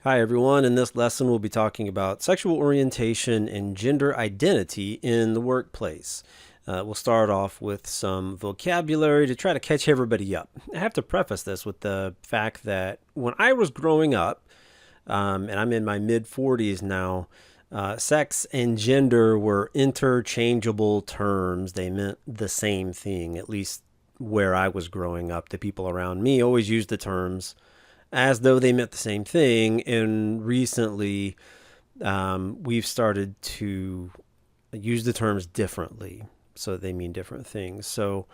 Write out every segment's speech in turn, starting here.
Hi, everyone. In this lesson, we'll be talking about sexual orientation and gender identity in the workplace. We'll start off with some vocabulary to try to catch everybody up. I have to preface this with the fact that when I was growing up, and I'm in my mid 40s now, sex and gender were interchangeable terms. They meant the same thing, at least where I was growing up. The people around me always used the terms as though they meant the same thing. And recently, we've started to use the terms differently so that they mean different things. So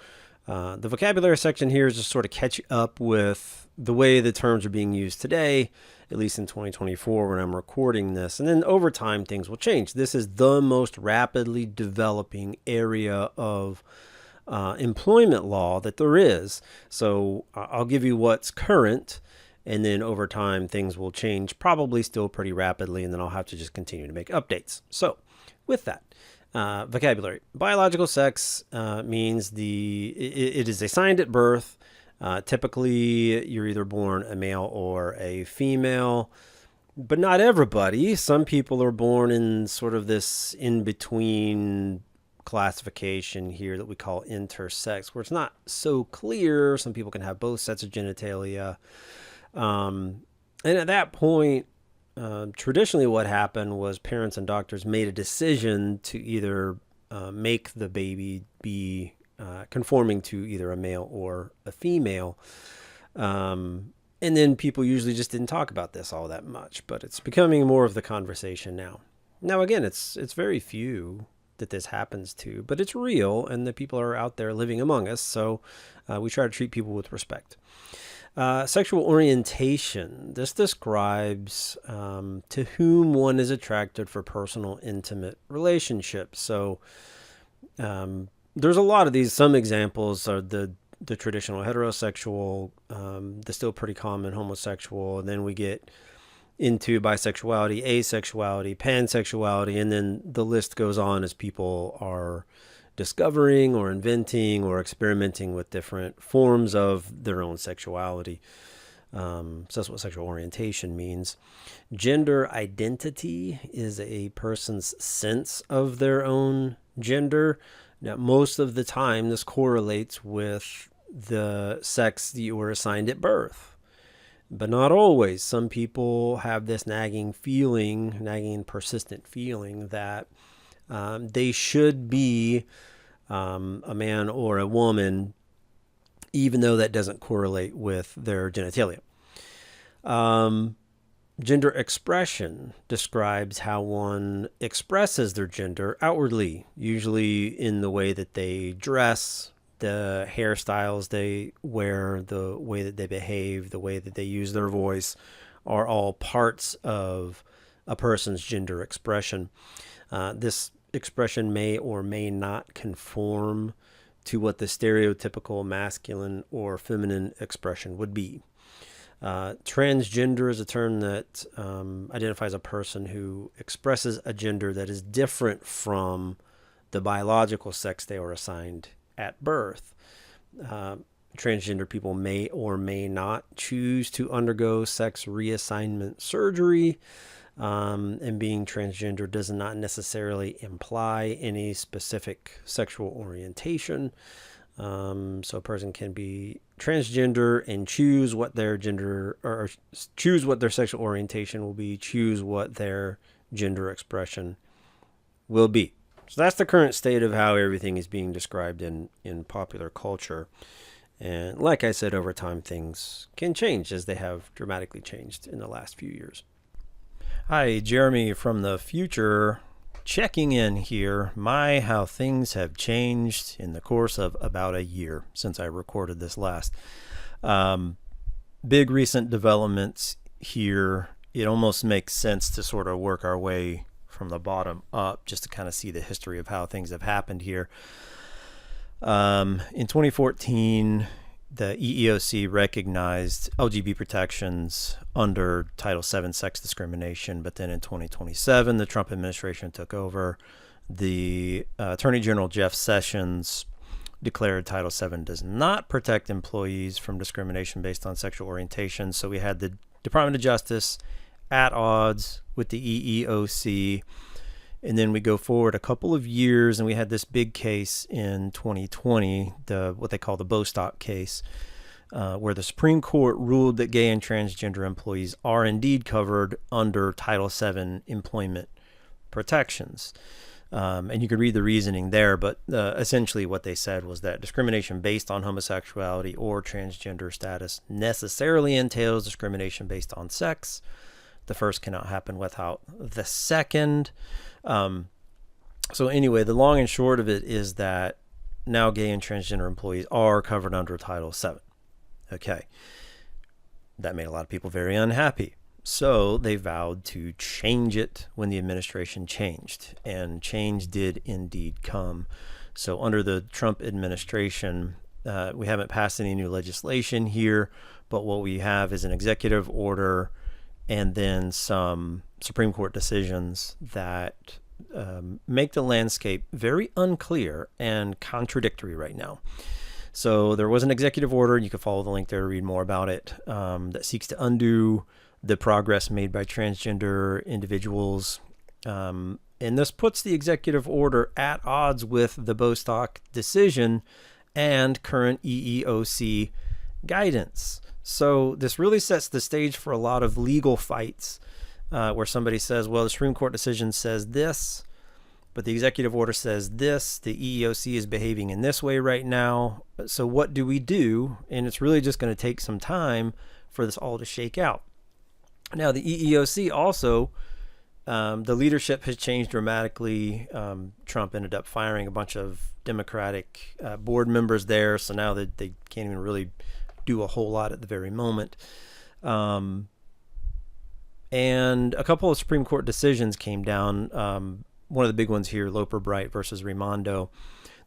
the vocabulary section here is just sort of catch up with the way the terms are being used today, at least in 2024 when I'm recording this. And then over time, things will change. This is the most rapidly developing area of employment law that there is. So I'll give you what's current. And then over time, things will change, probably still pretty rapidly, and then I'll have to just continue to make updates. So with that, vocabulary. Biological sex means it is assigned at birth. Typically, you're either born a male or a female, but not everybody. Some people are born in sort of this in-between classification here that we call intersex, where it's not so clear. Some people can have both sets of genitalia. And at that point, traditionally what happened was parents and doctors made a decision to either make the baby be conforming to either a male or a female. And then people usually just didn't talk about this all that much, but it's becoming more of the conversation now. Now, again, it's very few that this happens to, but it's real, and the people are out there living among us, so we try to treat people with respect. Sexual orientation. This describes to whom one is attracted for personal, intimate relationships. So there's a lot of these. Some examples are the traditional heterosexual, the still pretty common homosexual, and then we get into bisexuality, asexuality, pansexuality, and then the list goes on as people are discovering or inventing or experimenting with different forms of their own sexuality. So that's what sexual orientation means. Gender identity is a person's sense of their own gender. Now, most of the time, this correlates with the sex that you were assigned at birth, but not always. Some people have this nagging persistent feeling that they should be a man or a woman, even though that doesn't correlate with their genitalia. Gender expression describes how one expresses their gender outwardly, usually in the way that they dress, the hairstyles they wear, the way that they behave, the way that they use their voice, are all parts of a person's gender expression. This expression may or may not conform to what the stereotypical masculine or feminine expression would be. Transgender is a term that identifies a person who expresses a gender that is different from the biological sex they were assigned at birth. Transgender people may or may not choose to undergo sex reassignment surgery. And being transgender does not necessarily imply any specific sexual orientation. So a person can be transgender and choose what their gender, or choose what their sexual orientation will be, choose what their gender expression will be. So that's the current state of how everything is being described in popular culture. And like I said, over time, things can change, as they have dramatically changed in the last few years. Hi, Jeremy from the future, checking in here. How things have changed in the course of about a year since I recorded this last. Big recent developments here. It almost makes sense to sort of work our way from the bottom up just to kind of see the history of how things have happened here. In 2014, the EEOC recognized LGBT protections under Title VII sex discrimination, but then in 2027, the Trump administration took over. The Attorney General Jeff Sessions declared Title VII does not protect employees from discrimination based on sexual orientation. So we had the Department of Justice at odds with the EEOC. And then we go forward a couple of years, and we had this big case in 2020, what they call the Bostock case, where the Supreme Court ruled that gay and transgender employees are indeed covered under Title VII employment protections. And you could read the reasoning there, but essentially what they said was that discrimination based on homosexuality or transgender status necessarily entails discrimination based on sex. The first cannot happen without the second. So anyway, the long and short of it is that now gay and transgender employees are covered under Title VII. Okay. That made a lot of people very unhappy. So they vowed to change it when the administration changed, and change did indeed come. So under the Trump administration, we haven't passed any new legislation here, but what we have is an executive order and then some Supreme Court decisions that make the landscape very unclear and contradictory right now. So there was an executive order, and you can follow the link there to read more about it, that seeks to undo the progress made by transgender individuals. And this puts the executive order at odds with the Bostock decision and current EEOC guidance. So this really sets the stage for a lot of legal fights where somebody says, well, the Supreme Court decision says this, but the executive order says this. The EEOC is behaving in this way right now. So what do we do? And it's really just going to take some time for this all to shake out. Now, the EEOC also, the leadership has changed dramatically. Trump ended up firing a bunch of Democratic board members there, so now they can't even really do a whole lot at the very moment. And a couple of Supreme Court decisions came down. One of the big ones here, Loper Bright versus Raimondo.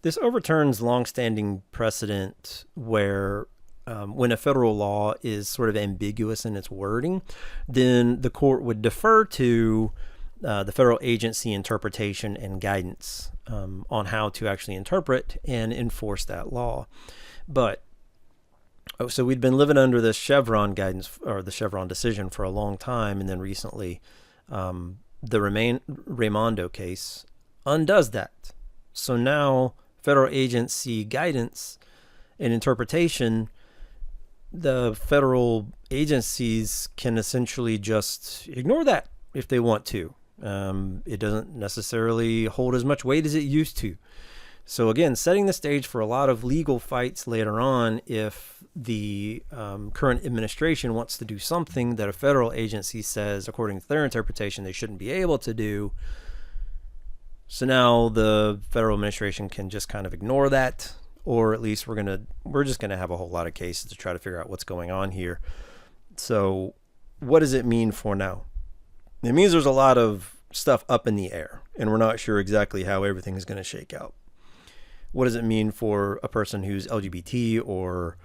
This overturns longstanding precedent where when a federal law is sort of ambiguous in its wording, then the court would defer to the federal agency interpretation and guidance on how to actually interpret and enforce that law. So we'd been living under this Chevron guidance or the Chevron decision for a long time, and then recently the Raimondo case undoes that. So now federal agency guidance and interpretation, the federal agencies can essentially just ignore that if they want to. It doesn't necessarily hold as much weight as it used to. So again, setting the stage for a lot of legal fights later on if the current administration wants to do something that a federal agency says, according to their interpretation, they shouldn't be able to do. So now the federal administration can just kind of ignore that, or at least we're just gonna have a whole lot of cases to try to figure out what's going on here. So what does it mean for now? It means there's a lot of stuff up in the air, and we're not sure exactly how everything is going to shake out. What does it mean for a person who's LGBT or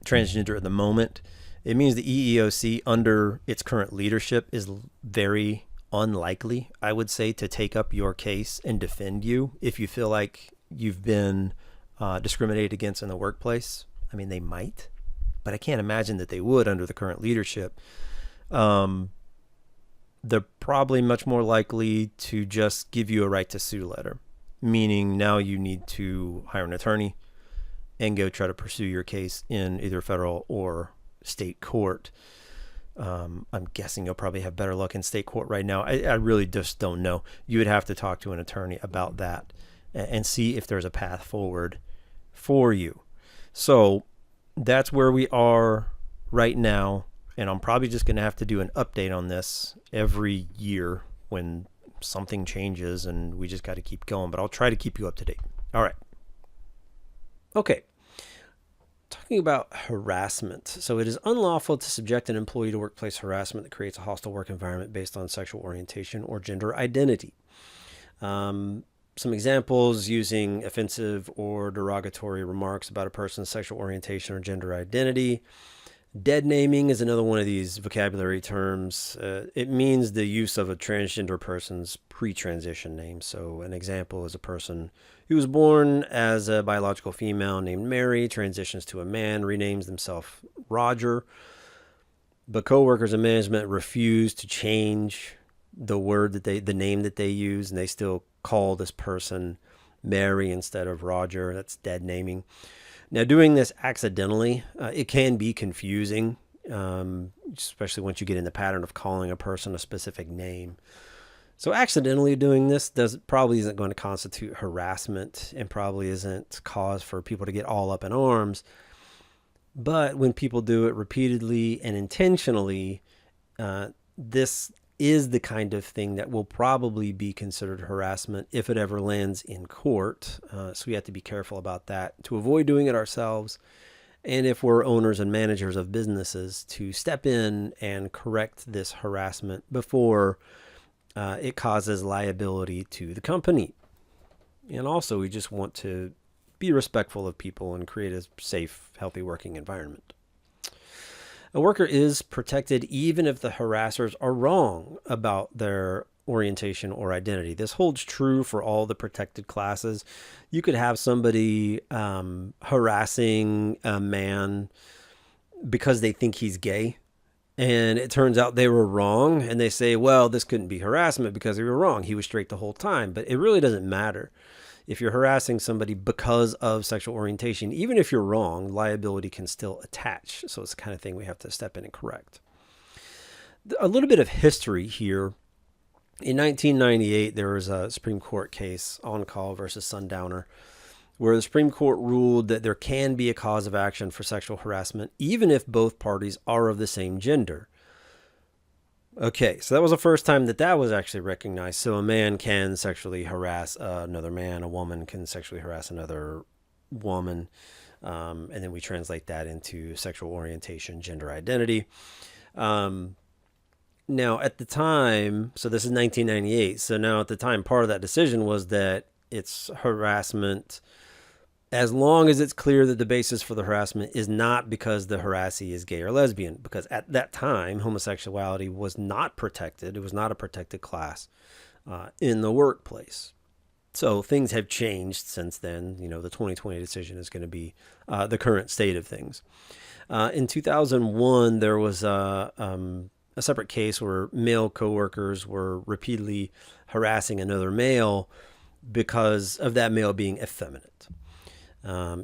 transgender at the moment? It means the EEOC, under its current leadership, is very unlikely, I would say, to take up your case and defend you if you feel like you've been discriminated against in the workplace. I mean, they might, but I can't imagine that they would under the current leadership. They're probably much more likely to just give you a right to sue letter, meaning now you need to hire an attorney and go try to pursue your case in either federal or state court. I'm guessing you'll probably have better luck in state court right now. I really just don't know. You would have to talk to an attorney about that and see if there's a path forward for you. So that's where we are right now. And I'm probably just going to have to do an update on this every year when something changes, and we just got to keep going. But I'll try to keep you up to date. All right. Okay. Talking about harassment. So it is unlawful to subject an employee to workplace harassment that creates a hostile work environment based on sexual orientation or gender identity. Some examples: using offensive or derogatory remarks about a person's sexual orientation or gender identity. Dead naming is another one of these vocabulary terms. It means the use of a transgender person's pre-transition name. So an example is a person who was born as a biological female named Mary, transitions to a man, renames themselves Roger. but coworkers and management refused to change the name that they use, and they still call this person Mary instead of Roger. That's dead naming. Now, doing this accidentally, it can be confusing, especially once you get in the pattern of calling a person a specific name. So accidentally doing this probably isn't going to constitute harassment and probably isn't cause for people to get all up in arms. But when people do it repeatedly and intentionally, this is the kind of thing that will probably be considered harassment if it ever lands in court. So we have to be careful about that to avoid doing it ourselves. And if we're owners and managers of businesses, to step in and correct this harassment before it causes liability to the company. And also, we just want to be respectful of people and create a safe, healthy working environment. A worker is protected even if the harassers are wrong about their orientation or identity. This holds true for all the protected classes. You could have somebody harassing a man because they think he's gay, and it turns out they were wrong, and they say, well, this couldn't be harassment because they were wrong. He was straight the whole time. But it really doesn't matter. If you're harassing somebody because of sexual orientation, even if you're wrong, liability can still attach. So it's the kind of thing we have to step in and correct. A little bit of history here. In 1998, there was a Supreme Court case, On Call versus Sundowner, where the Supreme Court ruled that there can be a cause of action for sexual harassment, even if both parties are of the same gender. Okay, so that was the first time that was actually recognized. So a man can sexually harass another man, a woman can sexually harass another woman, and then we translate that into sexual orientation, gender identity. Now, at the time, so this is 1998, so now at the time, part of that decision was that it's harassment as long as it's clear that the basis for the harassment is not because the harassee is gay or lesbian, because at that time, homosexuality was not protected. It was not a protected class in the workplace. So things have changed since then. You know, the 2020 decision is going to be the current state of things. In 2001, there was a separate case where male coworkers were repeatedly harassing another male because of that male being effeminate.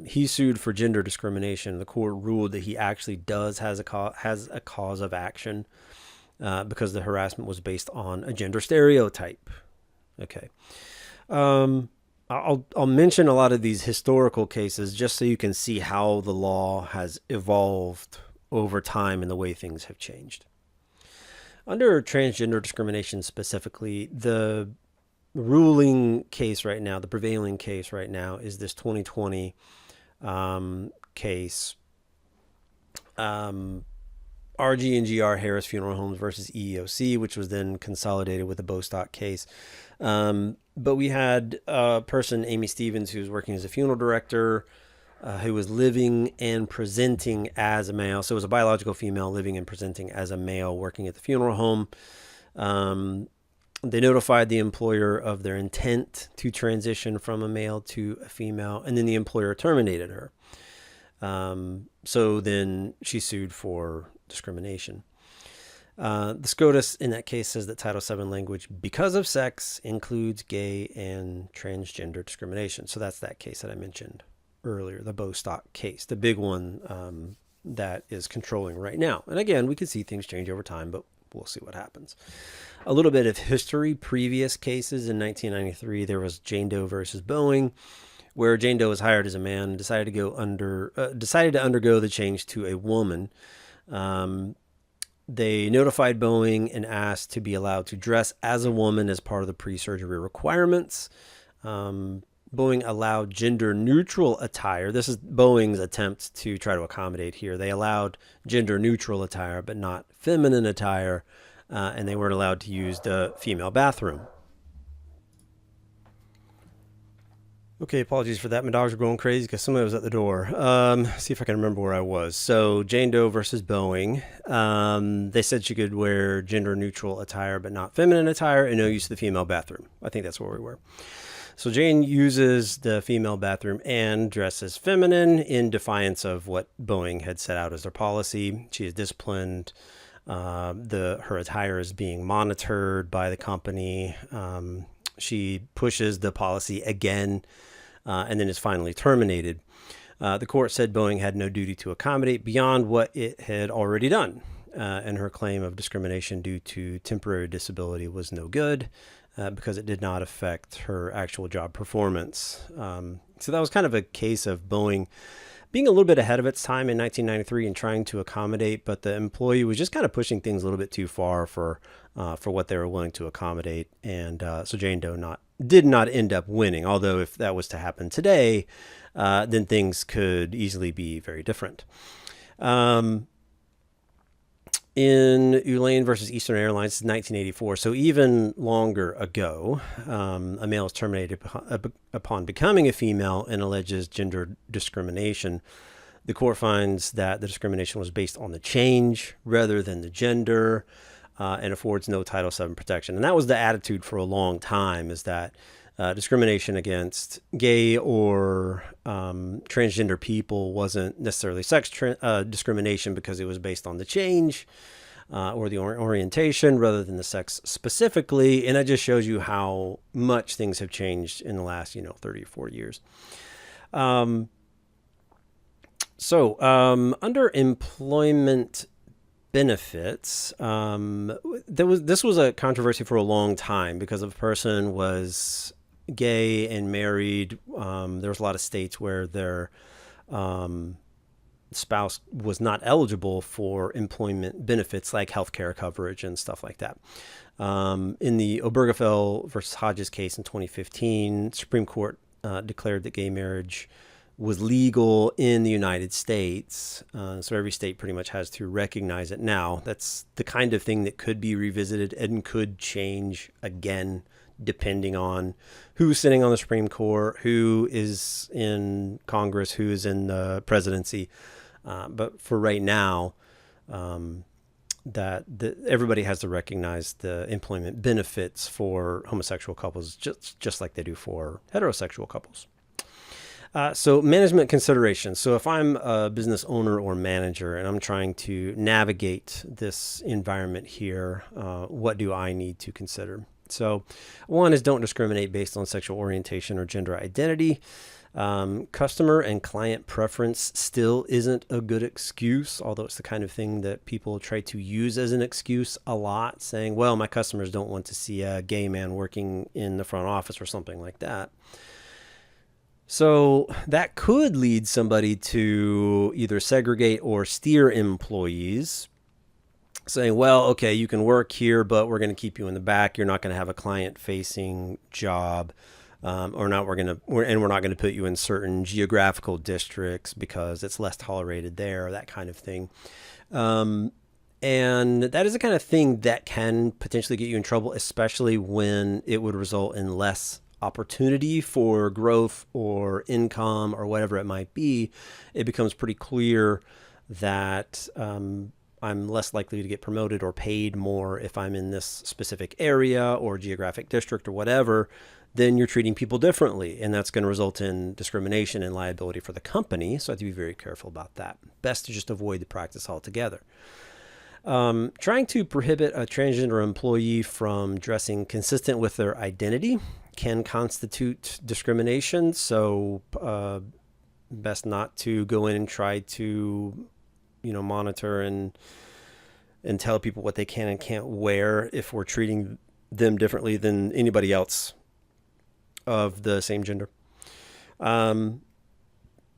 He sued for gender discrimination. The court ruled that he actually has a cause of action because the harassment was based on a gender stereotype. Okay. I'll mention a lot of these historical cases just so you can see how the law has evolved over time and the way things have changed. Under transgender discrimination specifically, the ruling case right now, the prevailing case right now, is this 2020 case, RG&GR Harris Funeral Homes versus EEOC, which was then consolidated with the Bostock case. But we had a person, Amy Stevens, who was working as a funeral director, who was living and presenting as a male. So it was a biological female living and presenting as a male working at the funeral home. They notified the employer of their intent to transition from a male to a female, and then the employer terminated her. So then she sued for discrimination. The SCOTUS in that case says that Title VII language, because of sex, includes gay and transgender discrimination. So that's that case that I mentioned earlier, the Bostock case, the big one that is controlling right now. And again, we can see things change over time, but we'll see what happens. A little bit of history. Previous cases in 1993, there was Jane Doe versus Boeing, where Jane Doe was hired as a man and decided to undergo the change to a woman. They notified Boeing and asked to be allowed to dress as a woman as part of the pre-surgery requirements. Boeing allowed gender-neutral attire. This is Boeing's attempt to try to accommodate here. They allowed gender-neutral attire, but not feminine attire, and they weren't allowed to use the female bathroom. Okay, apologies for that. My dogs were going crazy because somebody was at the door. See if I can remember where I was. So Jane Doe versus Boeing. They said she could wear gender-neutral attire, but not feminine attire, and no use of the female bathroom. I think that's where we were. So Jane uses the female bathroom and dresses feminine in defiance of what Boeing had set out as their policy. She is disciplined. Her attire is being monitored by the company. She pushes the policy again, and then is finally terminated. The court said Boeing had no duty to accommodate beyond what it had already done, and her claim of discrimination due to temporary disability was no good because it did not affect her actual job performance. So that was kind of a case of Boeing being a little bit ahead of its time in 1993 and trying to accommodate, but the employee was just kind of pushing things a little bit too far for what they were willing to accommodate, and so Jane Doe did not end up winning. Although if that was to happen today, then things could easily be very different. In Ulaine versus Eastern Airlines, 1984, so even longer ago, a male is terminated upon becoming a female and alleges gender discrimination. The court finds that the discrimination was based on the change rather than the gender, and affords no Title VII protection. And that was the attitude for a long time, is that discrimination against gay or transgender people wasn't necessarily sex discrimination because it was based on the change or the orientation rather than the sex specifically. And that just shows you how much things have changed in the last, 30 or 40 years. Under employment benefits, this was a controversy for a long time because if a person was gay and married, there was a lot of states where their spouse was not eligible for employment benefits like healthcare coverage and stuff like that. In the Obergefell versus Hodges case in 2015, Supreme Court declared that gay marriage was legal in the United States. So every state pretty much has to recognize it now. That's the kind of thing that could be revisited and could change again, depending on who's sitting on the Supreme Court, who is in Congress, who is in the presidency. But for right now, everybody has to recognize the employment benefits for homosexual couples, just like they do for heterosexual couples. So management considerations. So if I'm a business owner or manager and I'm trying to navigate this environment here, what do I need to consider? So one is don't discriminate based on sexual orientation or gender identity. Customer and client preference still isn't a good excuse, although it's the kind of thing that people try to use as an excuse a lot, saying, well, my customers don't want to see a gay man working in the front office or something like that. So that could lead somebody to either segregate or steer employees, saying, well, okay, you can work here, but we're going to keep you in the back. You're not going to have a client-facing job, we're not going to put you in certain geographical districts because it's less tolerated there, that kind of thing. And that is the kind of thing that can potentially get you in trouble, especially when it would result in less opportunity for growth or income or whatever it might be. It becomes pretty clear that I'm less likely to get promoted or paid more if I'm in this specific area or geographic district or whatever. Then you're treating people differently, and that's going to result in discrimination and liability for the company. So I have to be very careful about that. Best to just avoid the practice altogether. Trying to prohibit a transgender employee from dressing consistent with their identity can constitute discrimination. So best not to go in and try to, monitor and tell people what they can and can't wear if we're treating them differently than anybody else of the same gender.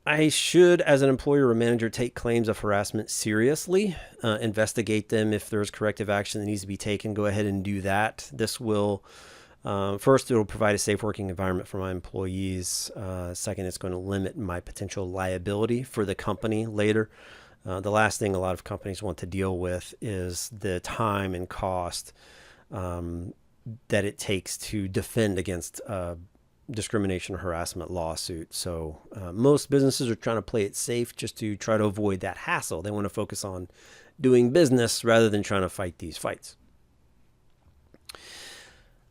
I should, as an employer or manager, take claims of harassment seriously, investigate them. If there's corrective action that needs to be taken, go ahead and do that. This will, first, it will provide a safe working environment for my employees. Second, it's going to limit my potential liability for the company later. The last thing a lot of companies want to deal with is the time and cost that it takes to defend against discrimination or harassment lawsuit. So most businesses are trying to play it safe just to try to avoid that hassle. They want to focus on doing business rather than trying to fight these fights.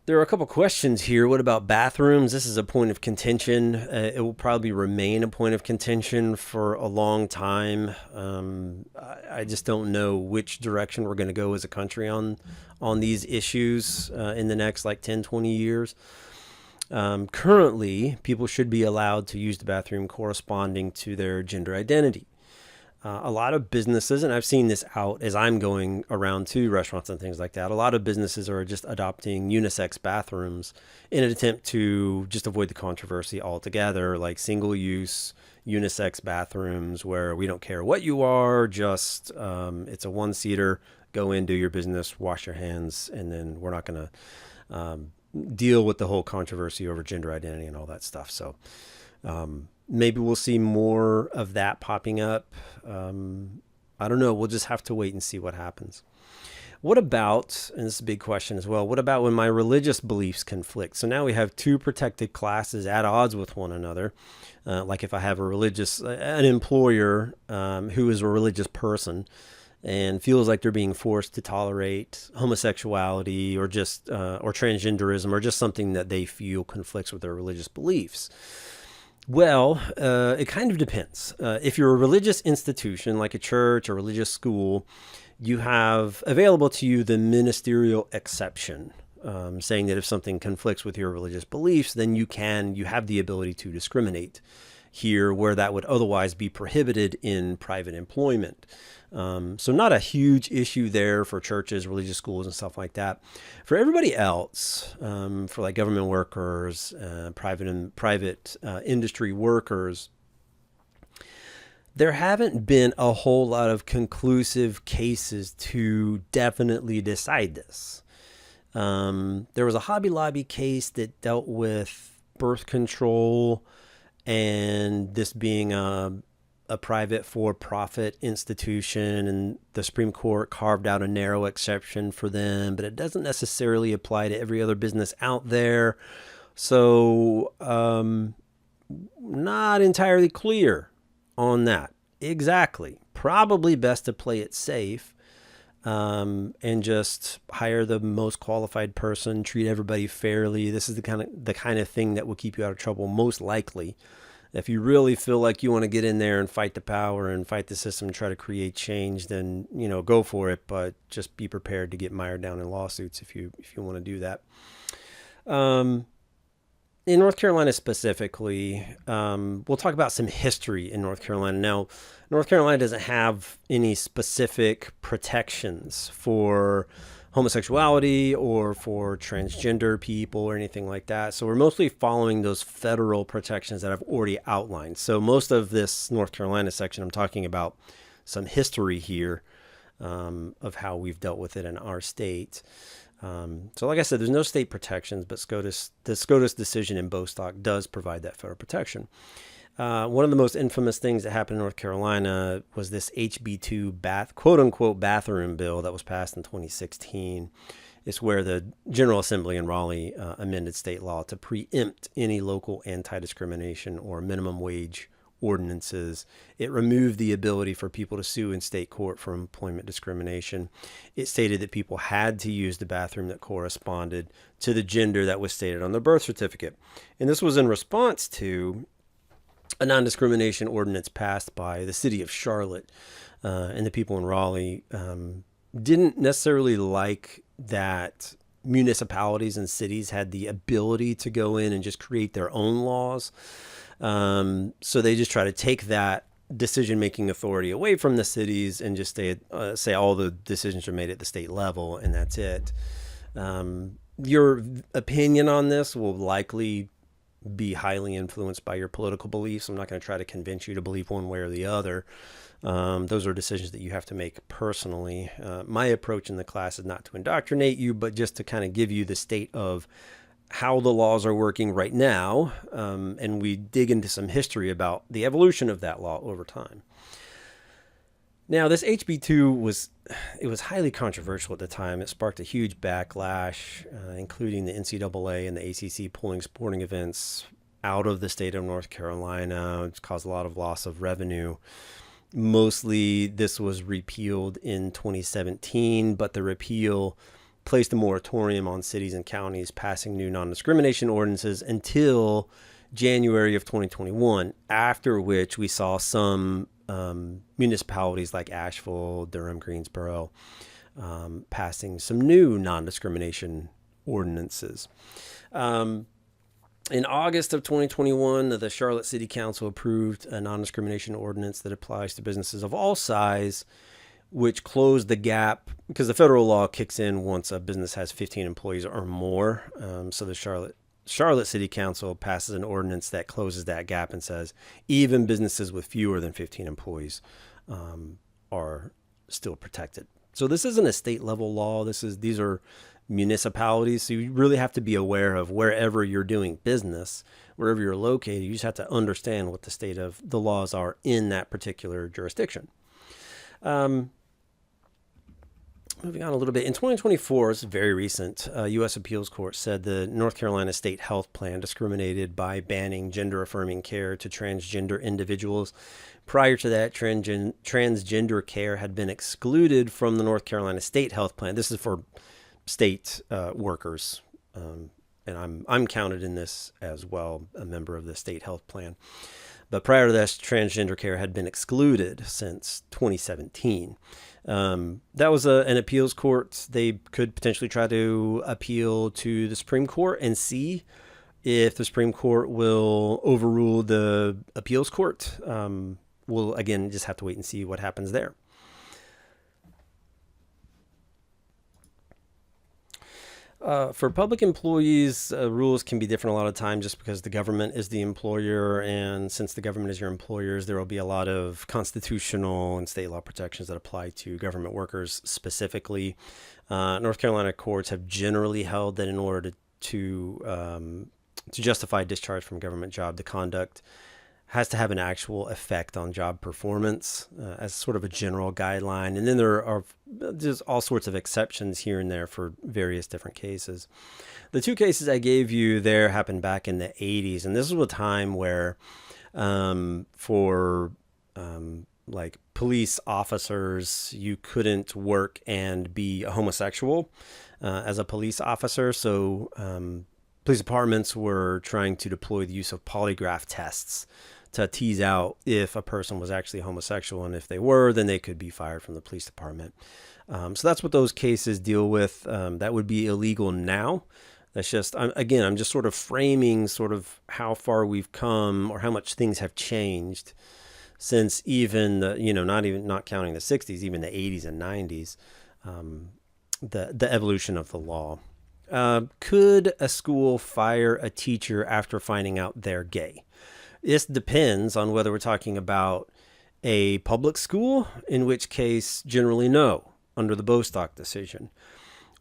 There are a couple questions here. What about bathrooms? This is a point of contention. It will probably remain a point of contention for a long time. I just don't know which direction we're going to go as a country on these issues in the next like 10, 20 years. Currently, people should be allowed to use the bathroom corresponding to their gender identity. A lot of businesses, and I've seen this out as I'm going around to restaurants and things like that, a lot of businesses are just adopting unisex bathrooms in an attempt to just avoid the controversy altogether, like single use unisex bathrooms where we don't care what you are, just it's a one-seater, go in, do your business, wash your hands, and then we're not going to deal with the whole controversy over gender identity and all that stuff. So maybe we'll see more of that popping up. I don't know. We'll just have to wait and see what happens. What about, and this is a big question as well, what about when my religious beliefs conflict? So now we have two protected classes at odds with one another. Like if I have an employer who is a religious person and feels like they're being forced to tolerate homosexuality or just or transgenderism or just something that they feel conflicts with their religious beliefs. Well, it kind of depends. If you're a religious institution like a church or religious school, you have available to you the ministerial exception, saying that if something conflicts with your religious beliefs, then you have the ability to discriminate here where that would otherwise be prohibited in private employment. So not a huge issue there for churches, religious schools, and stuff like that. For everybody else, for like government workers, private industry workers, there haven't been a whole lot of conclusive cases to definitely decide this. There was a Hobby Lobby case that dealt with birth control and this being a private for-profit institution, and the Supreme Court carved out a narrow exception for them, but it doesn't necessarily apply to every other business out there. So not entirely clear on that. Exactly. Probably best to play it safe and just hire the most qualified person, treat everybody fairly. This is the kind of thing that will keep you out of trouble most likely. If you really feel like you want to get in there and fight the power and fight the system and try to create change, then go for it. But just be prepared to get mired down in lawsuits if you want to do that. In North Carolina specifically, we'll talk about some history in North Carolina. Now, North Carolina doesn't have any specific protections for homosexuality or for transgender people or anything like that. So we're mostly following those federal protections that I've already outlined. So most of this North Carolina section, I'm talking about some history here of how we've dealt with it in our state. So like I said, there's no state protections, but the SCOTUS decision in Bostock does provide that federal protection. One of the most infamous things that happened in North Carolina was this HB2 quote-unquote bathroom bill that was passed in 2016. It's where the General Assembly in Raleigh amended state law to preempt any local anti-discrimination or minimum wage ordinances. It removed the ability for people to sue in state court for employment discrimination. It stated that people had to use the bathroom that corresponded to the gender that was stated on their birth certificate. And this was in response to a non-discrimination ordinance passed by the city of Charlotte, and the people in Raleigh didn't necessarily like that municipalities and cities had the ability to go in and just create their own laws. So they just try to take that decision-making authority away from the cities and just say all the decisions are made at the state level, and that's it. Your opinion on this will likely be highly influenced by your political beliefs. I'm not going to try to convince you to believe one way or the other. Those are decisions that you have to make personally. My approach in the class is not to indoctrinate you, but just to kind of give you the state of how the laws are working right now. And we dig into some history about the evolution of that law over time. Now, this HB2 was highly controversial at the time. It sparked a huge backlash, including the NCAA and the ACC pulling sporting events out of the state of North Carolina. It's caused a lot of loss of revenue. Mostly, this was repealed in 2017, but the repeal placed a moratorium on cities and counties passing new non-discrimination ordinances until January of 2021, after which we saw some municipalities like Asheville, Durham, Greensboro passing some new non-discrimination ordinances. In August of 2021, the Charlotte City Council approved a non-discrimination ordinance that applies to businesses of all size, which closed the gap because the federal law kicks in once a business has 15 employees or more. So the Charlotte City Council passes an ordinance that closes that gap and says even businesses with fewer than 15 employees are still protected. So this isn't a state level law. These are municipalities. So you really have to be aware of wherever you're doing business, wherever you're located. You just have to understand what the state of the laws are in that particular jurisdiction. Moving on a little bit, in 2024, it's very recent, U.S. Appeals Court said the North Carolina State Health Plan discriminated by banning gender-affirming care to transgender individuals. Prior to that, transgender care had been excluded from the North Carolina State Health Plan. This is for state workers, and I'm counted in this as well, a member of the State Health Plan. But prior to this, transgender care had been excluded since 2017. That was an appeals court. They could potentially try to appeal to the Supreme Court and see if the Supreme Court will overrule the appeals court. We'll, again, just have to wait and see what happens there. For public employees, rules can be different a lot of times just because the government is the employer. And since the government is your employers, there will be a lot of constitutional and state law protections that apply to government workers specifically. North Carolina courts have generally held that in order to justify discharge from government job, the conduct has to have an actual effect on job performance as sort of a general guideline. And then there are just all sorts of exceptions here and there for various different cases. The two cases I gave you there happened back in the 80s. And this was a time where like police officers, you couldn't work and be a homosexual as a police officer. So police departments were trying to deploy the use of polygraph tests to tease out if a person was actually homosexual. And if they were, then they could be fired from the police department. So that's what those cases deal with. That would be illegal now. That's just, I'm just sort of framing sort of how far we've come or how much things have changed since even not counting the 60s, even the 80s and 90s, the evolution of the law. Could a school fire a teacher after finding out they're gay? This depends on whether we're talking about a public school, in which case generally no, under the Bostock decision.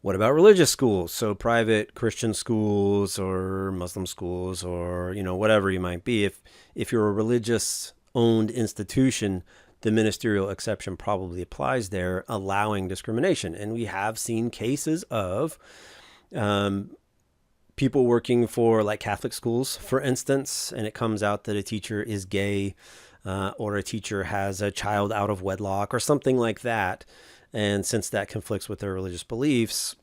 What about religious schools? So private Christian schools or Muslim schools or, whatever you might be. If you're a religious owned institution, the ministerial exception probably applies there, allowing discrimination. And we have seen cases of people working for like Catholic schools, for instance, and it comes out that a teacher is gay or a teacher has a child out of wedlock or something like that. And since that conflicts with their religious beliefs,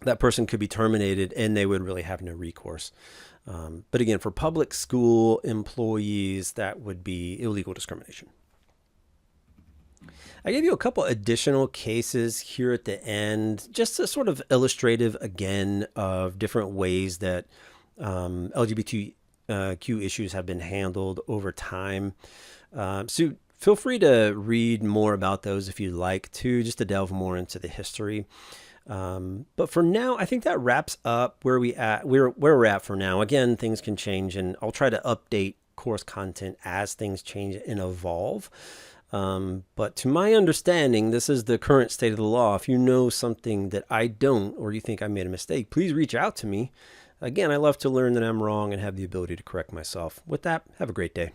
that person could be terminated and they would really have no recourse. But again, for public school employees, that would be illegal discrimination. I gave you a couple additional cases here at the end, just a sort of illustrative, again, of different ways that LGBTQ issues have been handled over time. So feel free to read more about those if you'd like to, just to delve more into the history. But for now, I think that wraps up where we're at for now. Again, things can change, and I'll try to update course content as things change and evolve. But to my understanding, this is the current state of the law. If you know something that I don't, or you think I made a mistake, please reach out to me. Again, I love to learn that I'm wrong and have the ability to correct myself. With that, have a great day.